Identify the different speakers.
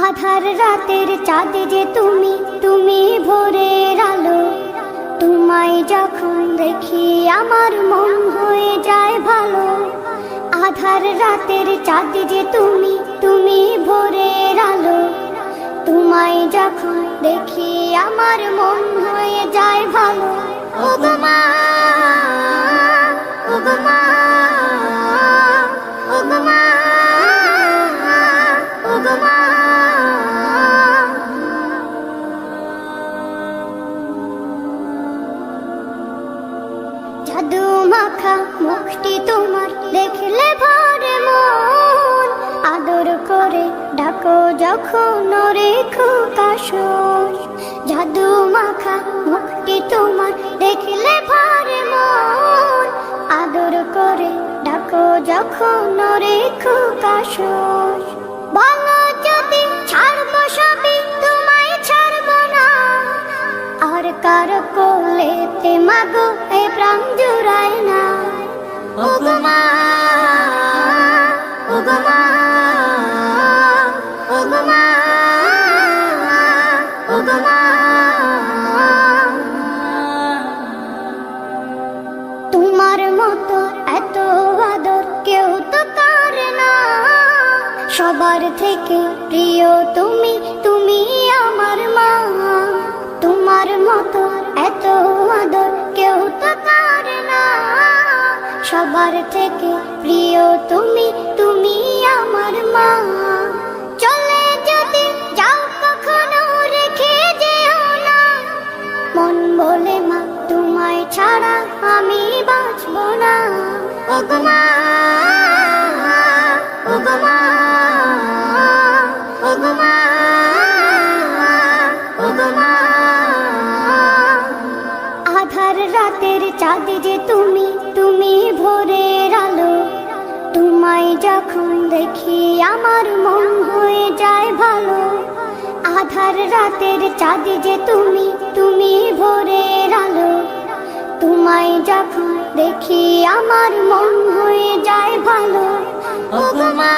Speaker 1: আধার রাতের চাঁদ যে তুমি, তুমি ভোরের আলো। তোমায় যখন দেখি আমার মন হয়ে যায় ভালো। আধার রাতের চাঁদ যে তুমি, তুমি ভোরের আলো। তোমায় যখন দেখি আমার মন হয়ে যায় ভালো। ও গো মা, ও গো মা, ও গো মা, ও গো মা। জাদু মাখা মুখটি তোমার দেখলে ভরে মন। আদর করে ডাকো যখন রেখো কাশন। জাদু মাখা মুখটি তোমার দেখলে ভরে মন। আদর করে ডাকো যখন রেখো কাশন। বলো যদি ছাড়বো সবই, তোমায় ছাড়বো না। আর কার কোলেতে মাগো এ প্রাণ জুড়ায় না। ও গো মা, ও গো মা, ও গো মা, ও গো মা। তোমার মতো এত আদর কেউ তো করে না। সবার থেকে প্রিয় তুমি, তুমি আমার মা। তোমার মতো এত আদর কেউ তো করে না। সবার থেকে প্রিয় তুমি, তুমি আমার মা। চলে যদি যাও কখনো রেখে যেও না। মন বলে মা তোমায় ছাড়া আমি বাঁচবো না। ও গো মা, ও গো মা, ও গো মা, ও গো মা। আধার রাতের চাঁদ যে তুমি, তুমি ভোরের আলো। তোমায় যখন দেখি আমার মন হয়ে যায় ভালো। আধার রাতের চাঁদ যে তুমি, তুমি ভোরের আলো। তোমায় যখন দেখি আমার মন হয়ে যায় ভালো। ও গো মা।